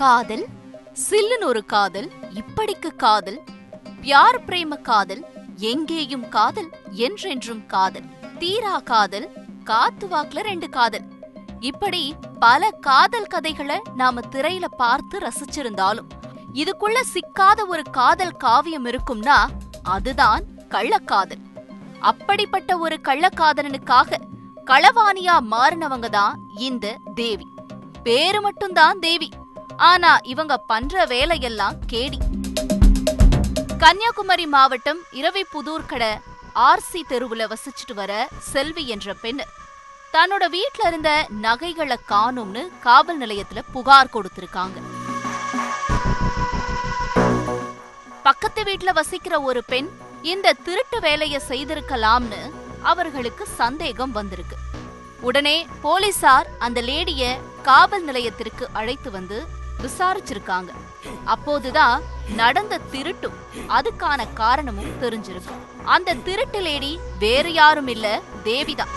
காதல், சில்லுன்னு ஒரு காதல், இப்படிக்கு காதல், பியார் பிரேம காதல், எங்கேயும் காதல், என்றென்றும் காதல், தீரா காதல், காத்து வாக்குல 2 காதல், இப்படி பல காதல் கதைகளை நாம திரையில பார்த்து ரசிச்சிருந்தாலும் இதுக்குள்ள சிக்காத ஒரு காதல் காவியம் இருக்கும்னா அதுதான் கள்ளக்காதல். அப்படிப்பட்ட ஒரு கள்ளக்காதலனுக்காக களவாணியா மாறினவங்க தான் இந்த தேவி. பேரு மட்டும்தான் தேவி, ஆனா இவங்க பண்ற வேலையெல்லாம் கேடி. கன்னியாகுமரி மாவட்டம் இரவிப்புதூர் கட RC தெருவுல வசிச்சுட்டு வர செல்வி என்ற பெண் தன்னோட வீட்ல இருந்த நகைகளை காணும்னு காவல் நிலையத்துல புகார் கொடுத்திருக்காங்க. பக்கத்து வீட்ல வசிக்கிற ஒரு பெண் இந்த திருட்டு வேலைய செய்திருக்கலாம்னு அவர்களுக்கு சந்தேகம் வந்திருக்கு. உடனே போலீசார் அந்த லேடிய காவல் நிலையத்திற்கு அழைத்து வந்து விசாரிச்சிருக்காங்க. அப்போதுதான் நடந்த திருட்டும் அதுக்கான காரணமும் தெரிஞ்சிருக்கு. அந்த திருட்டு லேடி வேறு யாரும் இல்ல, தேவிதான்.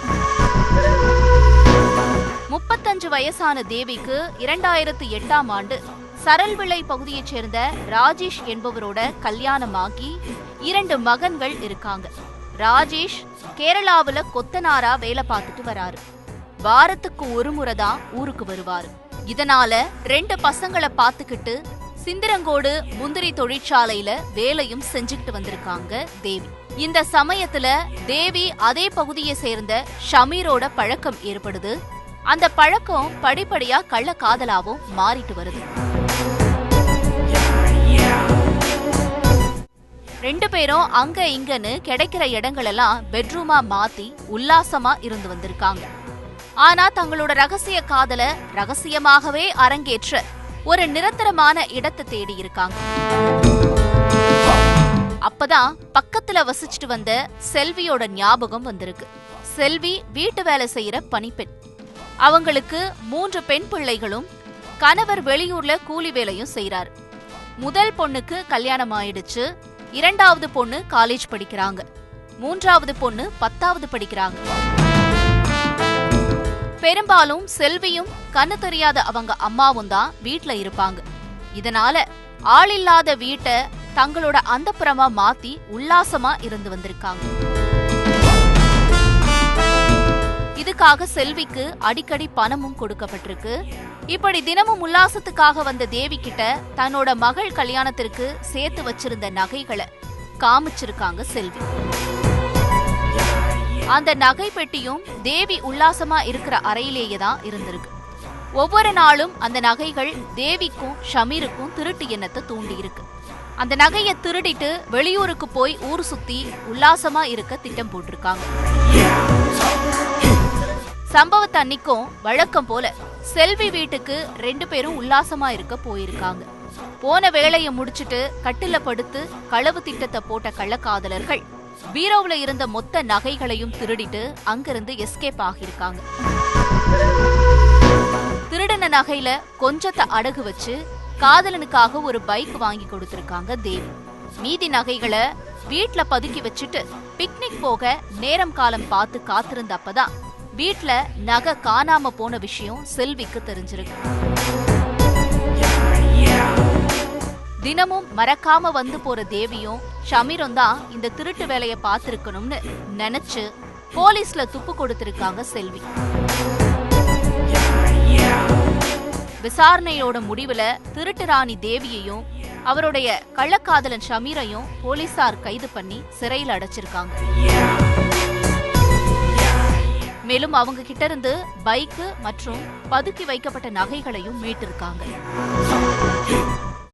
35 வயசான தேவிக்கு 2008ஆம் ஆண்டு சரல்விளை பகுதியைச் சேர்ந்த ராஜேஷ் என்பவரோட கல்யாணமாகி 2 மகன்கள் இருக்காங்க. ராஜேஷ் கேரளாவுல கொத்தனாரா வேலை பார்த்துட்டு வராரு. வாரத்துக்கு ஒரு முறை தான் ஊருக்கு வருவாரு. இதனால 2 பசங்களை பார்த்துக்கிட்டு சிந்திரங்கோடு முந்திரி தொழிற்சாலையில வேலையும் செஞ்சுக்கிட்டு வந்திருக்காங்க தேவி. இந்த சமயத்துல தேவி அதே பகுதியை சேர்ந்த ஷமீரோட பழக்கம் ஏற்படுது. அந்த பழக்கம் படிப்படியா கள்ளக்காதலாவும் மாறிட்டு வருது. 2 பேரும் அங்க இங்கன்னு கிடைக்கிற இடங்களெல்லாம் பெட்ரூமா மாத்தி உல்லாசமா இருந்து வந்திருக்காங்க. ஆனா தங்களோட ரகசிய காதல ரகசியமாகவே அரங்கேற்ற ஒரு நிரந்தரமான இடத்தை தேடி இருக்காங்க. அப்பதான் பக்கத்துல வசிச்சுட்டு வந்த செல்வியோட ஞாபகம் வந்திருக்கு. செல்வி வீட்டு வேலை செய்யற பணிப்பெண். அவங்களுக்கு 3 பெண் பிள்ளைகளும், கணவர் வெளியூர்ல கூலி வேலையும் செய்யறாரு. முதல் பொண்ணுக்கு கல்யாணம் ஆயிடுச்சு. 2வது பொண்ணு காலேஜ் படிக்கிறாங்க. 3வது பொண்ணு 10வது படிக்கிறாங்க. பெரும்பாலும் செல்வியும் கண்ணு தெரியாத அவங்க அம்மாவும் தான் வீட்ல இருப்பாங்க. இதனால ஆளில்லாத வீட்டை தங்களோட அந்தப்புறமா மாத்தி உல்லாசமா இருந்து வந்திருக்காங்க. இதுக்காக செல்விக்கு அடிக்கடி பணமும் கொடுக்கப்பட்டிருக்கு. இப்படி தினமும் உல்லாசத்துக்காக வந்த தேவி கிட்ட தன்னோட மகள் கல்யாணத்திற்கு சேர்த்து வச்சிருந்த நகைகளை காமிச்சிருக்காங்க செல்வி. அந்த நகை பெட்டியும் தேவி உல்லாசமா இருக்கிற அறையிலேயே தான் இருந்திருக்கு. ஒவ்வொரு நாளும் அந்த நகைகள் தேவிக்கும் ஷமீருக்கும் திருட்டு எண்ணத்தை தூண்டி இருக்கு. அந்த நகையை திருடிட்டு வெளியூருக்கு போய் ஊர் சுத்தி உல்லாசமா இருக்க திட்டம் போட்டிருக்காங்க. சம்பவத்து அன்னைக்கும் வழக்கம் போல செல்வி வீட்டுக்கு 2 பேரும் உல்லாசமா இருக்க போயிருக்காங்க. போன வேலையை முடிச்சிட்டு கட்டில படுத்து களவு திட்டத்தை போட்ட கள்ளக்காதலர்கள் பீரோவுல இருந்த மொத்த நகைகளையும் திருடிட்டு அங்கிருந்து எஸ்கேப் ஆகியிருக்காங்க. திருடின நகையில கொஞ்சத்தை அடகு வச்சு காதலனுக்காக ஒரு பைக் வாங்கி கொடுத்திருக்காங்க தேவி. மீதி நகைகளை வீட்ல பதுக்கி வச்சுட்டு பிக்னிக் போக நேரம் காலம் பார்த்து காத்திருந்தப்பதான் வீட்ல நகை காணாம போன விஷயம் செல்விக்கு தெரிஞ்சிருக்கு. தினமும் மறக்காம வந்து போற தேவியும் ஷமீரும் தான் இந்த திருட்டு வேலையை பார்த்திருக்கணும்னு நினைச்சு போலீஸ்ல துப்பு கொடுத்திருக்காங்க செல்வி. விசாரணையோட முடிவுல திருட்டு ராணி தேவியையும் அவருடைய கள்ளக்காதலன் ஷமீரையும் போலீசார் கைது பண்ணி சிறையில் அடைச்சிருக்காங்க. மேலும் அவங்க கிட்ட இருந்து பைக்கு மற்றும் பதுக்கி வைக்கப்பட்ட நகைகளையும் மீட்டிருக்காங்க.